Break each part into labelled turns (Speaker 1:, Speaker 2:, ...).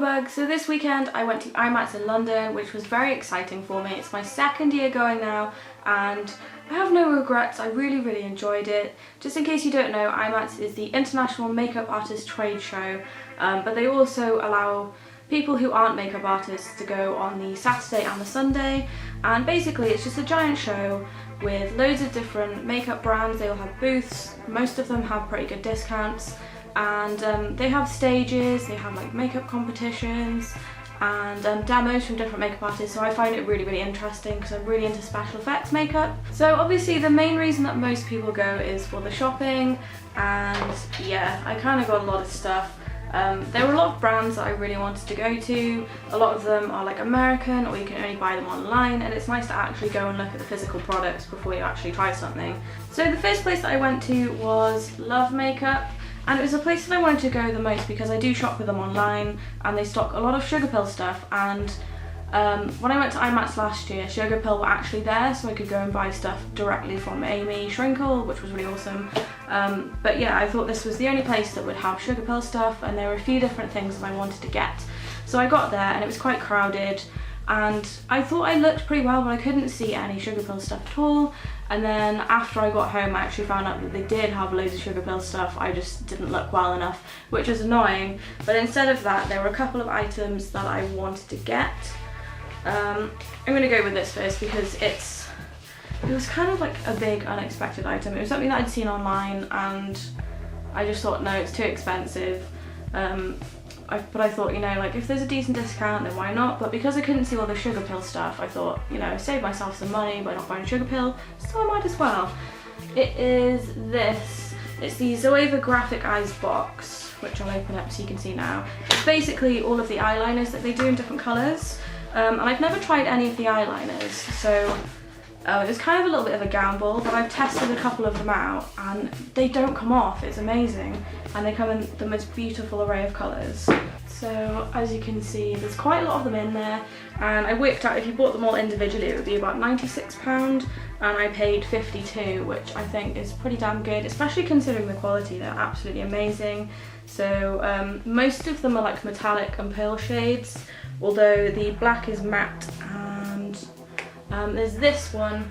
Speaker 1: humbug. So this weekend I went to IMATS in London, which was very exciting for me. It's my second year going now and I have no regrets. I really enjoyed it. Just in case you don't know, IMATS is the International Makeup Artist Trade Show, but they also allow people who aren't makeup artists to go on the Saturday and the Sunday, and basically it's just a giant show with loads of different makeup brands. They all have booths, most of them have pretty good discounts, and they have stages, they have like makeup competitions and demos from different makeup artists, so I find it really interesting because I'm really into special effects makeup. So obviously the main reason that most people go is for the shopping, and yeah, I kind of got a lot of stuff. There were a lot of brands that I really wanted to go to. A lot of them are like American, or you can only buy them online, and it's nice to actually go and look at the physical products before you actually try something. So the first place that I went to was Love Makeup, and it was a place that I wanted to go the most because I do shop with them online and they stock a lot of Sugarpill stuff, and when I went to IMATS last year, Sugarpill were actually there, so I could go and buy stuff directly from Amy Shrinkle, which was really awesome. But yeah, I thought this was the only place that would have Sugarpill stuff, and there were a few different things that I wanted to get. So I got there and it was quite crowded, and I thought I looked pretty well, but I couldn't see any Sugarpill stuff at all. And then after I got home, I actually found out that they did have loads of Sugarpill stuff. I just didn't look well enough, which was annoying. But instead of that, there were a couple of items that I wanted to get. I'm going to go with this first because it was kind of like a big unexpected item. It was something that I'd seen online and I just thought, no, it's too expensive. But I thought, you know, like if there's a decent discount, then why not? But because I couldn't see all the Sugarpill stuff, I thought, you know, I saved myself some money by not buying Sugarpill, so I might as well. It is this. It's the Zoeva Graphic Eyes box, which I'll open up so you can see now. It's basically all of the eyeliners that they do in different colours. And I've never tried any of the eyeliners, so it was kind of a little bit of a gamble, but I've tested a couple of them out and they don't come off. It's amazing, and they come in the most beautiful array of colours. So as you can see, there's quite a lot of them in there, and I worked out if you bought them all individually it would be about £96, and I paid £52, which I think is pretty damn good, especially considering the quality. They're absolutely amazing. So most of them are like metallic and pearl shades, although the black is matte, and there's this one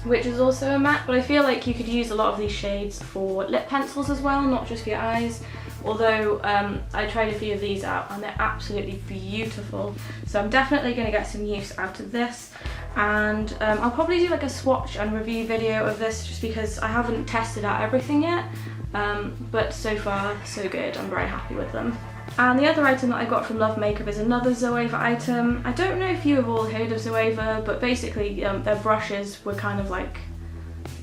Speaker 1: which is also a matte, but I feel like you could use a lot of these shades for lip pencils as well, not just for your eyes. Although I tried a few of these out and they're absolutely beautiful, so I'm definitely going to get some use out of this, and I'll probably do like a swatch and review video of this just because I haven't tested out everything yet, but so far so good. I'm very happy with them. And the other item that I got from Love Makeup is another Zoeva item. I don't know if you have all heard of Zoeva, but basically their brushes were kind of like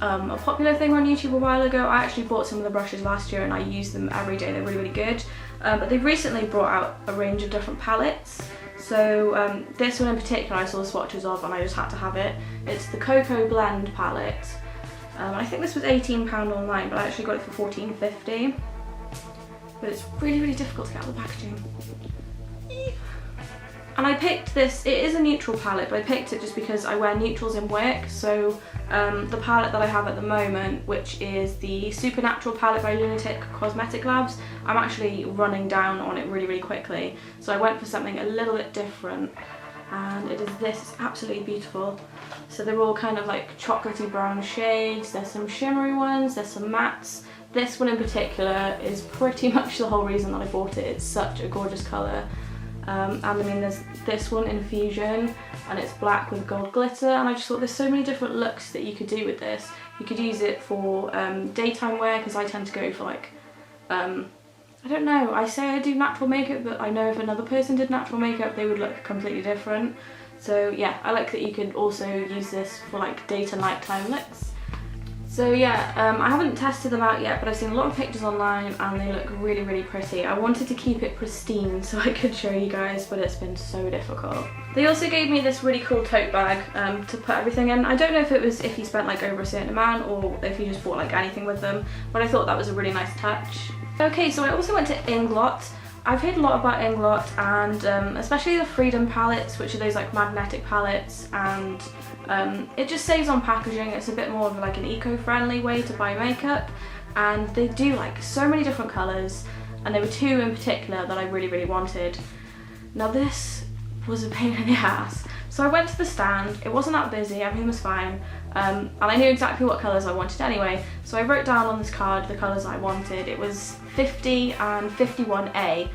Speaker 1: a popular thing on YouTube a while ago. I actually bought some of the brushes last year and I use them every day. They're really good. But they've recently brought out a range of different palettes. So this one in particular I saw swatches of and I just had to have it. It's the Cocoa Blend palette. I think this was £18 online, but I actually got it for £14.50. But it's really difficult to get out of the packaging. And I picked this, it is a neutral palette, but I picked it just because I wear neutrals in work. So the palette that I have at the moment, which is the Supernatural palette by Lunatic Cosmetic Labs, I'm actually running down on it really quickly. So I went for something a little bit different, and it is this. It's absolutely beautiful. So they're all kind of like chocolatey brown shades. There's some shimmery ones, there's some mattes. This one in particular is pretty much the whole reason that I bought it. It's such a gorgeous colour. And I mean, there's this one in Fusion, and it's black with gold glitter, and I just thought there's so many different looks that you could do with this. You could use it for daytime wear, because I tend to go for like, I don't know, I say I do natural makeup, but I know if another person did natural makeup they would look completely different. So yeah, I like that you could also use this for like day to nighttime looks. So yeah, I haven't tested them out yet, but I've seen a lot of pictures online and they look really pretty. I wanted to keep it pristine so I could show you guys, but it's been so difficult. They also gave me this really cool tote bag to put everything in. I don't know if it was if you spent like over a certain amount or if you just bought like anything with them, but I thought that was a really nice touch. Okay, so I also went to Inglot. I've heard a lot about Inglot, and especially the Freedom palettes, which are those like magnetic palettes, and it just saves on packaging. It's a bit more of like an eco-friendly way to buy makeup, and they do like so many different colours, and there were two in particular that I really wanted. Now this was a pain in the ass. So I went to the stand, it wasn't that busy, everything was fine, and I knew exactly what colours I wanted anyway, so I wrote down on this card the colours I wanted. It was 50 and 51A.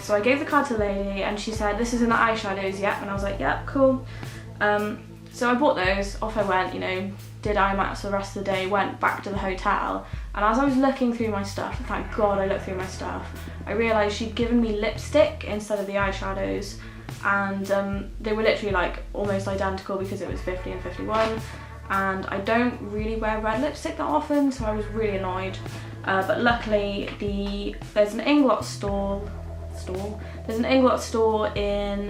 Speaker 1: So I gave the card to the lady and she said, this is in the eyeshadows, yep, and I was like, yep, cool. So I bought those, off I went, you know, did eye mats for the rest of the day, went back to the hotel, and as I was looking through my stuff, and thank God I looked through my stuff, I realised she'd given me lipstick instead of the eyeshadows, and they were literally like almost identical because it was 50 and 51, and I don't really wear red lipstick that often, so I was really annoyed. But luckily there's an Inglot store in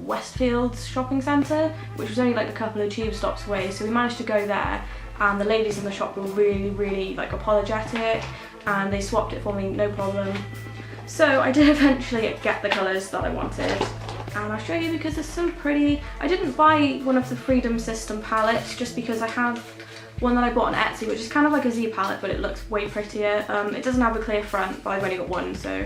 Speaker 1: Westfields shopping centre, which was only like a couple of tube stops away, so we managed to go there, and the ladies in the shop were really like apologetic, and they swapped it for me, no problem. So I did eventually get the colours that I wanted, and I'll show you because there's some pretty. I didn't buy one of the Freedom System palettes just because I have one that I bought on Etsy, which is kind of like a Z palette, but it looks way prettier. It doesn't have a clear front, but I've only got one, so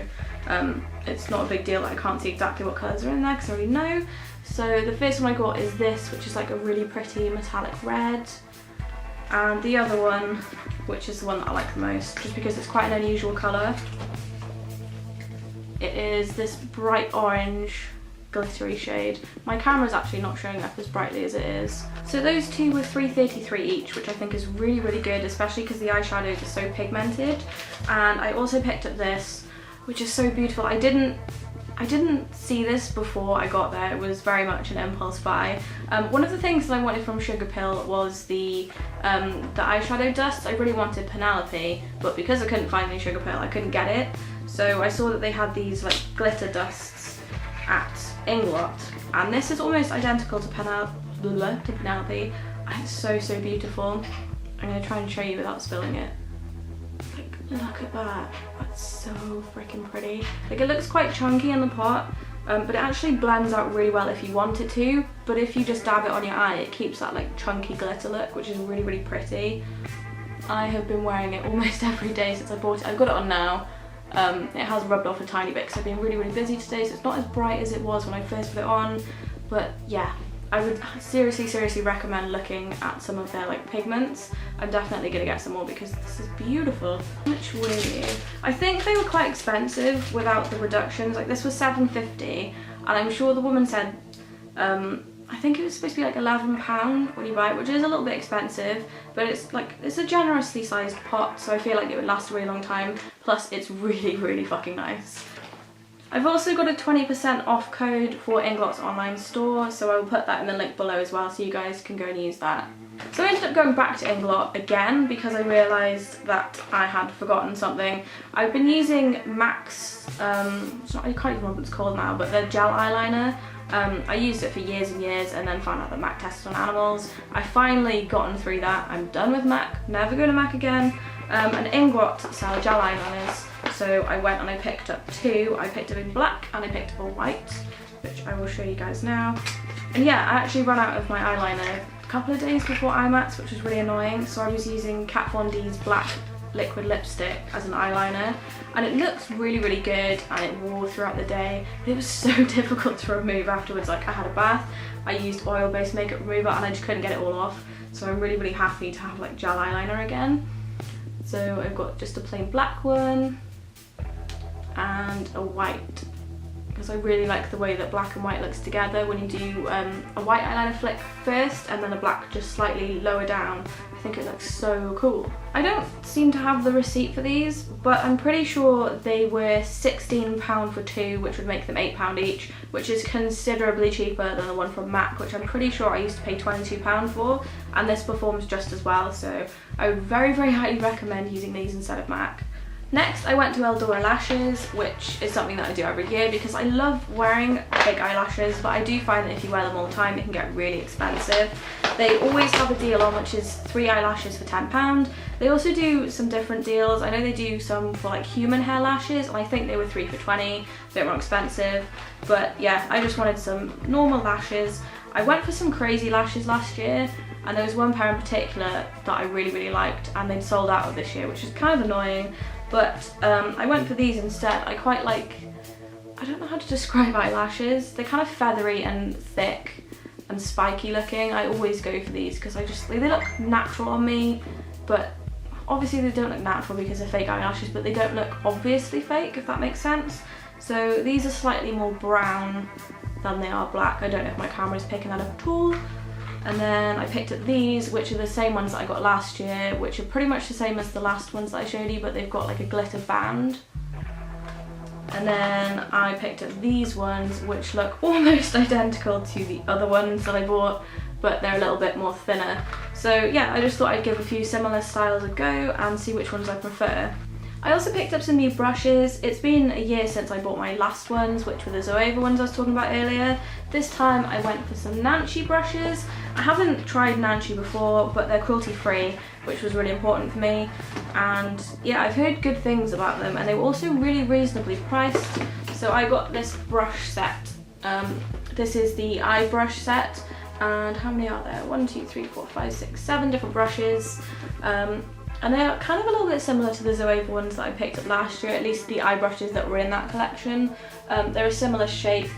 Speaker 1: it's not a big deal that I can't see exactly what colours are in there because I already know. So the first one I got is this, which is like a really pretty metallic red, and the other one, which is the one that I like the most, just because it's quite an unusual colour. It is this bright orange glittery shade. My camera's actually not showing up as brightly as it is. So those two were $3.33 each, which I think is really good, especially because the eyeshadows are so pigmented. And I also picked up this, which is so beautiful. I didn't see this before I got there. It was very much an impulse buy. One of the things that I wanted from Sugarpill was the eyeshadow dust. I really wanted Penelope, but because I couldn't find any Sugarpill, I couldn't get it. So I saw that they had these like glitter dusts at Inglot, and this is almost identical to Penelope. And it's so beautiful. I'm gonna try and show you without spilling it. Like, look at that. That's so freaking pretty. Like, it looks quite chunky in the pot, but it actually blends out really well if you want it to. But if you just dab it on your eye, it keeps that like chunky glitter look, which is really pretty. I have been wearing it almost every day since I bought it. I've got it on now. It has rubbed off a tiny bit because I've been really busy today, so it's not as bright as it was when I first put it on. But yeah, I would seriously recommend looking at some of their like pigments. I'm definitely gonna get some more because this is beautiful. How much were you? I think they were quite expensive without the reductions. Like, this was $7.50, and I'm sure the woman said I think it was supposed to be like £11 when you buy it, which is a little bit expensive, but it's a generously sized pot, so I feel like it would last a really long time. Plus, it's really fucking nice. I've also got a 20% off code for Inglot's online store, so I will put that in the link below as well, so you guys can go and use that. So I ended up going back to Inglot again because I realised that I had forgotten something. I've been using MAC's, I can't even remember what it's called now, but the gel eyeliner. I used it for years and years and then found out that MAC tested on animals. I finally gotten through that. I'm done with MAC, never go to MAC again. And Inglot sell gel eyeliners, so I went and I picked up two. I picked up in black and I picked up a white, which I will show you guys now. And yeah, I actually ran out of my eyeliner a couple of days before IMATS, which was really annoying, so I was using Kat Von D's black liquid lipstick as an eyeliner, and it looks really good, and it wore throughout the day. It was so difficult to remove afterwards. Like, I had a bath, I used oil-based makeup remover, and I just couldn't get it all off, so I'm really happy to have like gel eyeliner again. So I've got just a plain black one and a white, because I really like the way that black and white looks together when you do a white eyeliner flick first and then a black just slightly lower down. I think it looks so cool. I don't seem to have the receipt for these, but I'm pretty sure they were £16 for two, which would make them £8 each, which is considerably cheaper than the one from MAC, which I'm pretty sure I used to pay £22 for, and this performs just as well, so I would very highly recommend using these instead of MAC. Next, I went to Eldora Lashes, which is something that I do every year because I love wearing fake eyelashes, but I do find that if you wear them all the time, it can get really expensive. They always have a deal on, which is 3 eyelashes for £10. They also do some different deals. I know they do some for like human hair lashes, and I think they were 3 for £20, a bit more expensive. But yeah, I just wanted some normal lashes. I went for some crazy lashes last year, and there was one pair in particular that I really liked, and they'd sold out of this year, which is kind of annoying. But I went for these instead. I quite like I don't know how to describe eyelashes. They're kind of feathery and thick and spiky looking. I always go for these because they look natural on me, but obviously they don't look natural because they're fake eyelashes, but they don't look obviously fake, if that makes sense. So these are slightly more brown than they are black. I don't know if my camera is picking that up at all. And then I picked up these, which are the same ones that I got last year, which are pretty much the same as the last ones that I showed you, but they've got like a glitter band. And then I picked up these ones, which look almost identical to the other ones that I bought, but they're a little bit more thinner. So yeah, I just thought I'd give a few similar styles a go and see which ones I prefer. I also picked up some new brushes. It's been a year since I bought my last ones, which were the Zoeva ones I was talking about earlier. This time I went for some Nancy brushes. I haven't tried Nancy before, but they're cruelty free, which was really important for me. And yeah, I've heard good things about them, and they were also really reasonably priced. So I got this brush set. This is the eye brush set. And how many are there? 1, 2, 3, 4, 5, 6, 7 different brushes. And they're kind of a little bit similar to the Zoeva ones that I picked up last year, at least the eye brushes that were in that collection. They're a similar shape,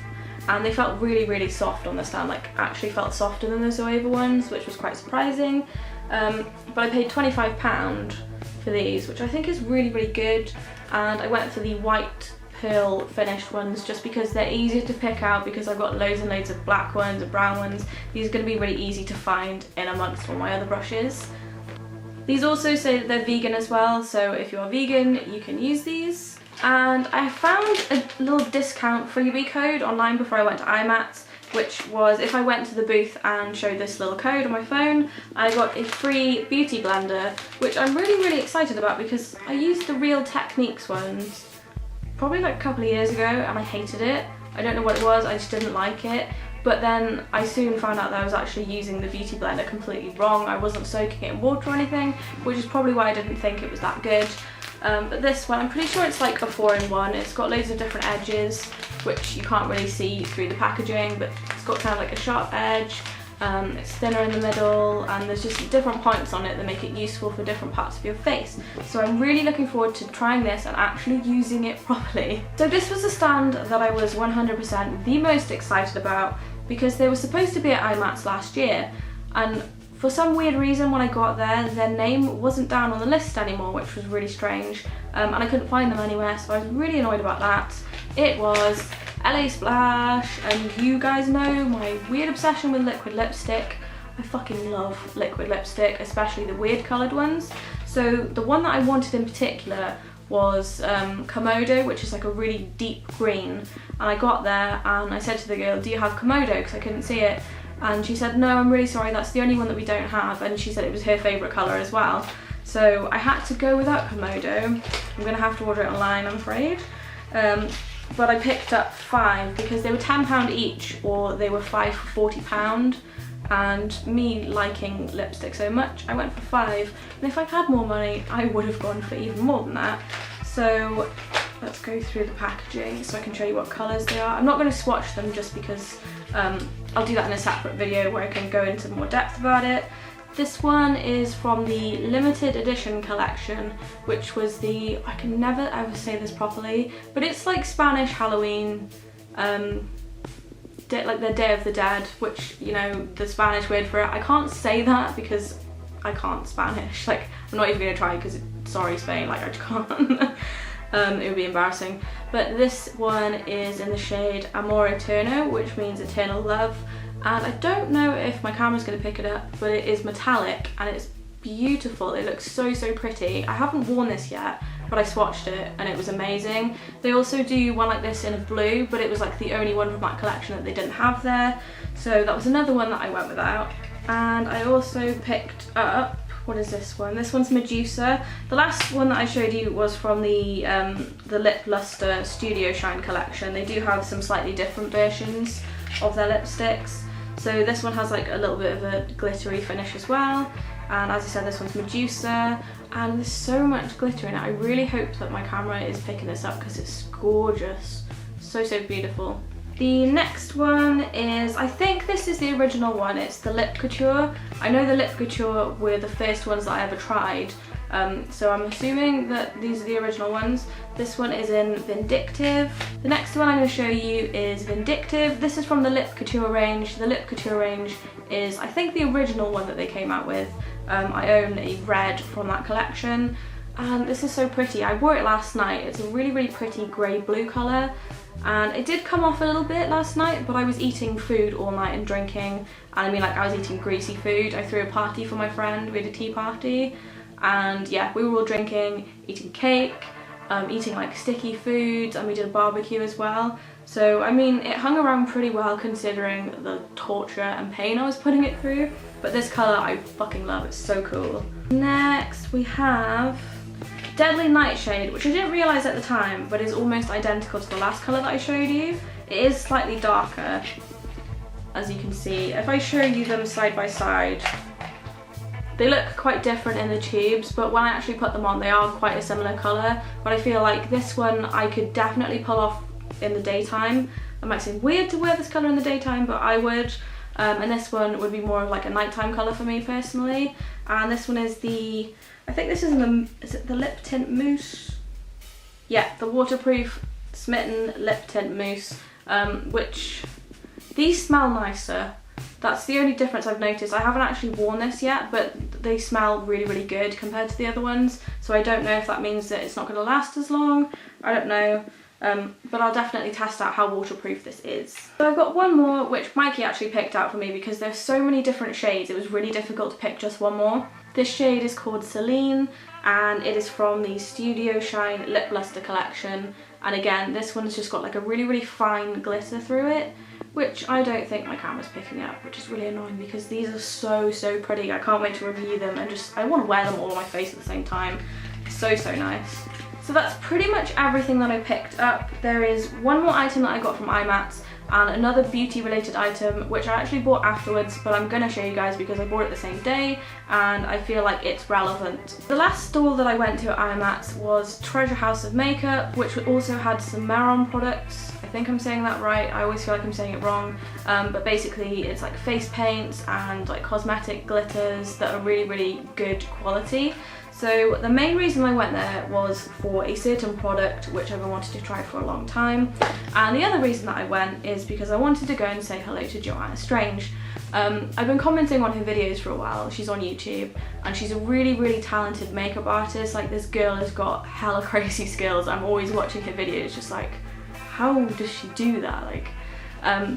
Speaker 1: and they felt really, really soft on the stand, like actually felt softer than the Zoeva ones, which was quite surprising. But I paid £25 for these, which I think is really, really good. And I went for the white pearl finished ones just because they're easier to pick out, because I've got loads and loads of black ones and brown ones. These are going to be really easy to find in amongst all my other brushes. These also say that they're vegan as well, so if you're vegan, you can use these. And I found a little discount freebie code online before I went to IMATS, which was if I went to the booth and showed this little code on my phone, I got a free beauty blender, which I'm really, really excited about because I used the Real Techniques ones probably like a couple of years ago and I hated it. I don't know what it was, I just didn't like it. But then I soon found out that I was actually using the beauty blender completely wrong. I wasn't soaking it in water or anything, which is probably why I didn't think it was that good. But this one, I'm pretty sure it's like a 4-in-1. It's got loads of different edges, which you can't really see through the packaging, but it's got kind of like a sharp edge. It's thinner in the middle, and there's just different points on it that make it useful for different parts of your face. So I'm really looking forward to trying this and actually using it properly. So this was a stand that I was 100% the most excited about, because they were supposed to be at IMATS last year, and for some weird reason when I got there, their name wasn't down on the list anymore, which was really strange, and I couldn't find them anywhere, so I was really annoyed about that. It was LA Splash, and you guys know my weird obsession with liquid lipstick. I fucking love liquid lipstick, especially the weird coloured ones. So the one that I wanted in particular was Komodo, which is like a really deep green. And I got there and I said to the girl, do you have Komodo? Because I couldn't see it. And she said, no, I'm really sorry, that's the only one that we don't have. And she said it was her favourite colour as well. So I had to go without Komodo. I'm going to have to order it online, I'm afraid. But I picked up 5 because they were £10 each, or they were 5 for £40. And me liking lipstick so much, I went for 5. And if I'd had more money, I would have gone for even more than that. So let's go through the packaging so I can show you what colours they are. I'm not going to swatch them just because I'll do that in a separate video where I can go into more depth about it. This one is from the limited edition collection, which was the, I can never ever say this properly, but it's like Spanish Halloween, like the Day of the Dead, which, you know, the Spanish word for it. I can't say that because I can't Spanish. Like, I'm not even going to try because, sorry Spain, like I just can't. It would be embarrassing. But this one is in the shade Amor Eterno, which means eternal love. And I don't know if my camera's going to pick it up, but it is metallic and it's beautiful. It looks so, so pretty. I haven't worn this yet, but I swatched it and it was amazing. They also do one like this in a blue, but it was like the only one from that collection that they didn't have there. So that was another one that I went without. And I also picked up, what is this one? This one's Medusa. The last one that I showed you was from the Lip Luster Studio Shine collection. They do have some slightly different versions of their lipsticks. So this one has like a little bit of a glittery finish as well. And as I said, this one's Medusa, and there's so much glitter in it. I really hope that my camera is picking this up because it's gorgeous. So, so beautiful. The next one is, I think this is the original one, it's the Lip Couture. I know the Lip Couture were the first ones that I ever tried, so I'm assuming that these are the original ones. This one is in Vindictive. The next one I'm going to show you is Vindictive. This is from the Lip Couture range. The Lip Couture range is, I think, the original one that they came out with. I own a red from that collection, and this is so pretty. I wore it last night. It's a really, really pretty grey-blue colour. And it did come off a little bit last night, but I was eating food all night and drinking, and I mean, like, I was eating greasy food. I threw a party for my friend, we had a tea party, and yeah, we were all drinking, eating cake, eating like sticky foods, and we did a barbecue as well. So I mean, it hung around pretty well considering the torture and pain I was putting it through, but this colour I fucking love, it's so cool. Next we have Deadly Nightshade, which I didn't realise at the time, but is almost identical to the last colour that I showed you. It is slightly darker, as you can see. If I show you them side by side, they look quite different in the tubes, but when I actually put them on, they are quite a similar colour. But I feel like this one I could definitely pull off in the daytime. It might seem weird to wear this colour in the daytime, but I would. And this one would be more of like a nighttime colour for me personally. And this one is the, I think this is it the Lip Tint Mousse? Yeah, the waterproof Smitten Lip Tint Mousse, which these smell nicer. That's the only difference I've noticed. I haven't actually worn this yet, but they smell really, really good compared to the other ones. So I don't know if that means that it's not going to last as long. I don't know. But I'll definitely test out how waterproof this is. So I've got one more, which Mikey actually picked out for me because there's so many different shades. It was really difficult to pick just one more. This shade is called Celine, and it is from the Studio Shine Lip Luster collection. And again, this one's just got like a really, really fine glitter through it, which I don't think my camera's picking up, which is really annoying because these are so, so pretty. I can't wait to review them, and just, I want to wear them all on my face at the same time. So, so nice. So that's pretty much everything that I picked up. There is one more item that I got from IMATS and another beauty related item which I actually bought afterwards, but I'm gonna show you guys because I bought it the same day and I feel like it's relevant. The last store that I went to at IMATS was Treasure House of Makeup, which also had some Maron products. I think I'm saying that right. I always feel like I'm saying it wrong, but basically it's like face paints and like cosmetic glitters that are really, really good quality. So the main reason I went there was for a certain product which I've wanted to try for a long time, and the other reason that I went is because I wanted to go and say hello to Joanna Strange. I've been commenting on her videos for a while. She's on YouTube and she's a really, really talented makeup artist. Like, this girl has got hella crazy skills. I'm always watching her videos just like, how does she do that? Like,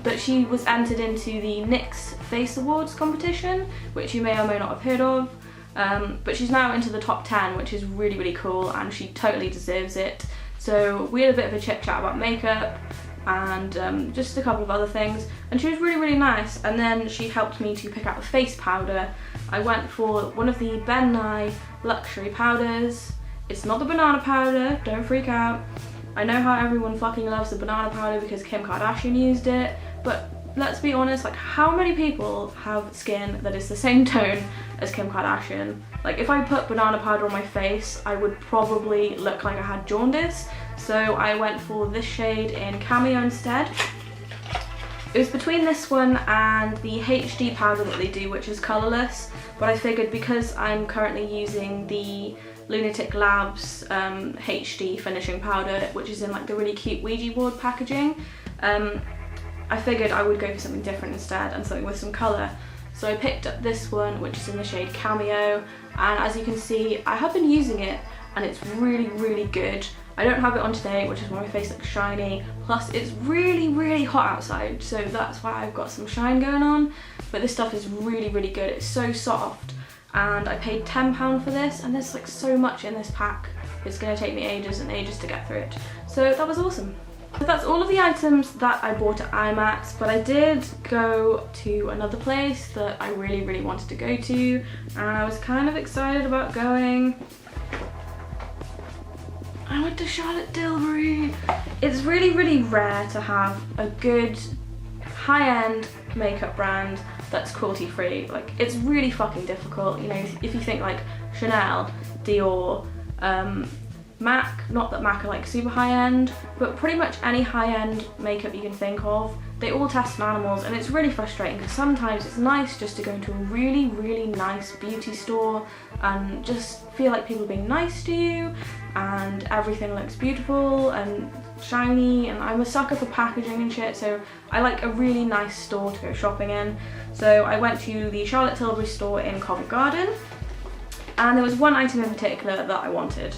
Speaker 1: but she was entered into the NYX Face Awards competition, which you may or may not have heard of. But she's now into the top 10, which is really, really cool, and she totally deserves it. So we had a bit of a chit chat about makeup and just a couple of other things, and she was really, really nice. And then she helped me to pick out a face powder. I went for one of the Ben Nye luxury powders. It's not the banana powder, don't freak out. I know how everyone fucking loves the banana powder because Kim Kardashian used it, but let's be honest, like, how many people have skin that is the same tone as Kim Kardashian? Like, if I put banana powder on my face, I would probably look like I had jaundice. So I went for this shade in Cameo instead. It was between this one and the HD powder that they do, which is colourless, but I figured because I'm currently using the Lunatic Labs HD finishing powder, which is in like the really cute Ouija board packaging, I figured I would go for something different instead and something with some colour. So I picked up this one, which is in the shade Cameo, and as you can see, I have been using it and it's really, really good. I don't have it on today, which is why my face looks shiny, plus it's really, really hot outside, so that's why I've got some shine going on. But this stuff is really, really good. It's so soft, and I paid £10 for this, and there's like so much in this pack. It's going to take me ages and ages to get through it. So that was awesome. So that's all of the items that I bought at IMATS, but I did go to another place that I really, really wanted to go to, and I was kind of excited about going. I went to Charlotte Tilbury. It's really, really rare to have a good high-end makeup brand that's cruelty-free. Like, it's really fucking difficult. You know, if you think like Chanel, Dior, MAC. Not that MAC are like super high-end, but pretty much any high-end makeup you can think of, they all test on animals, and it's really frustrating because sometimes it's nice just to go into a really, really nice beauty store and just feel like people are being nice to you and everything looks beautiful and shiny, and I'm a sucker for packaging and shit, so I like a really nice store to go shopping in. So I went to the Charlotte Tilbury store in Covent Garden, and there was one item in particular that I wanted,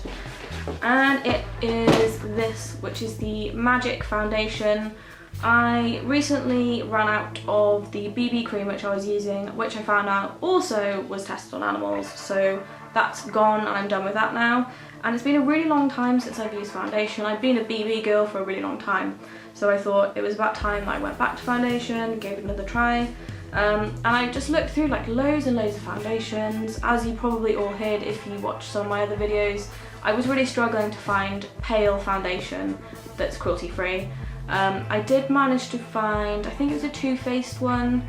Speaker 1: and it is this, which is the Magic Foundation. I recently ran out of the BB cream which I was using, which I found out also was tested on animals, so that's gone and I'm done with that now. And it's been a really long time since I've used foundation. I've been a BB girl for a really long time, so I thought it was about time that I went back to foundation, gave it another try. And I just looked through like loads and loads of foundations. As you probably all heard if you watched some of my other videos, I was really struggling to find pale foundation that's cruelty free. I did manage to find, I think it was a Too Faced one,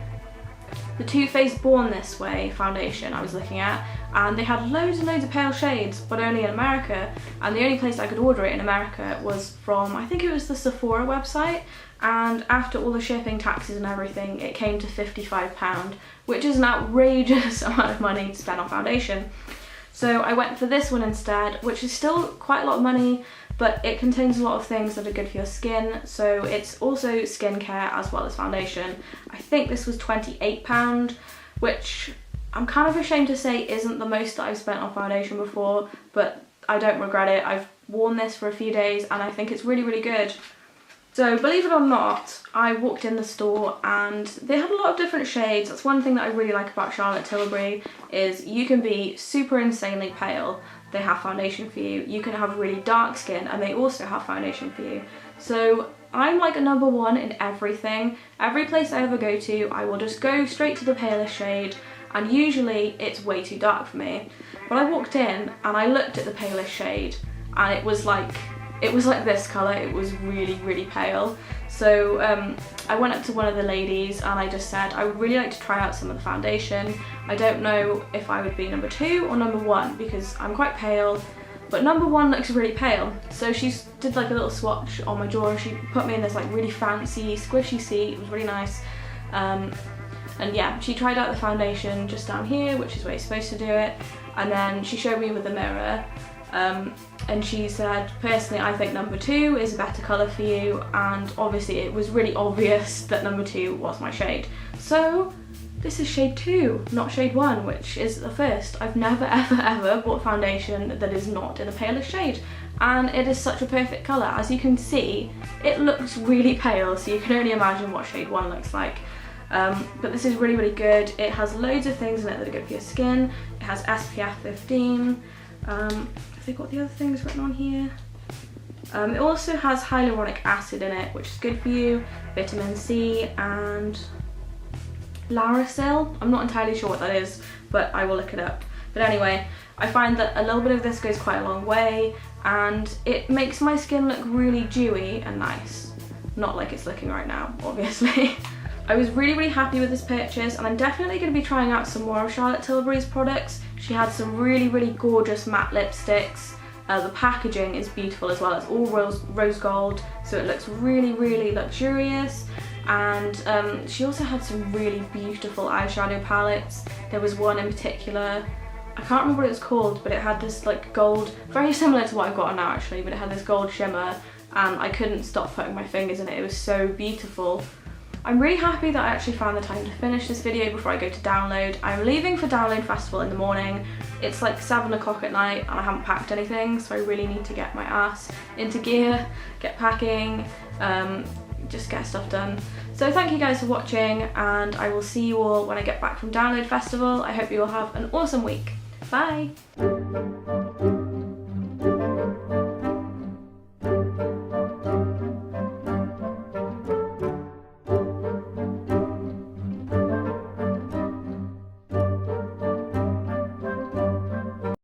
Speaker 1: the Too Faced Born This Way foundation I was looking at, and they had loads and loads of pale shades, but only in America, and the only place I could order it in America was from, I think it was the Sephora website, and after all the shipping, taxes and everything, it came to £55, which is an outrageous amount of money to spend on foundation. So I went for this one instead, which is still quite a lot of money, but it contains a lot of things that are good for your skin, so it's also skincare as well as foundation. I think this was £28, which I'm kind of ashamed to say isn't the most that I've spent on foundation before, but I don't regret it. I've worn this for a few days and I think it's really, really good. So believe it or not, I walked in the store and they had a lot of different shades. That's one thing that I really like about Charlotte Tilbury, is you can be super insanely pale, they have foundation for you. You can have really dark skin and they also have foundation for you. So I'm like a number one in everything. Every place I ever go to, I will just go straight to the palest shade, and usually it's way too dark for me. But I walked in and I looked at the palest shade and it was like this colour. It was really, really pale. So I went up to one of the ladies and I just said I would really like to try out some of the foundation. I don't know if I would be number 2 or number 1 because I'm quite pale, but number 1 looks really pale. So she did like a little swatch on my jaw and she put me in this like really fancy squishy seat. It was really nice. And yeah, she tried out the foundation just down here, which is where you're supposed to do it, and then she showed me with the mirror. And she said, personally, I think number 2 is a better colour for you, and obviously it was really obvious that number 2 was my shade. So this is shade 2, not shade 1, which is the first. I've never ever bought foundation that is not in the palest shade, and it is such a perfect colour. As you can see, it looks really pale, so you can only imagine what shade 1 looks like. But this is really, really good. It has loads of things in it that are good for your skin. It has SPF 15. I think what the other things written on here. It also has hyaluronic acid in it, which is good for you, vitamin C and Larasil. I'm not entirely sure what that is, but I will look it up. But anyway, I find that a little bit of this goes quite a long way, and it makes my skin look really dewy and nice. Not like it's looking right now, obviously. I was really, really happy with this purchase, and I'm definitely going to be trying out some more of Charlotte Tilbury's products. She had some really, really gorgeous matte lipsticks. The packaging is beautiful as well. It's all rose gold, so it looks really, really luxurious. And she also had some really beautiful eyeshadow palettes. There was one in particular, I can't remember what it was called, but it had this like gold, very similar to what I've got on now actually, but it had this gold shimmer, and I couldn't stop putting my fingers in it. It was so beautiful. I'm really happy that I actually found the time to finish this video before I go to download. I'm leaving for Download Festival in the morning. It's like 7 o'clock at night and I haven't packed anything, so I really need to get my ass into gear, get packing, just get stuff done. So thank you guys for watching, and I will see you all when I get back from Download Festival. I hope you all have an awesome week. Bye!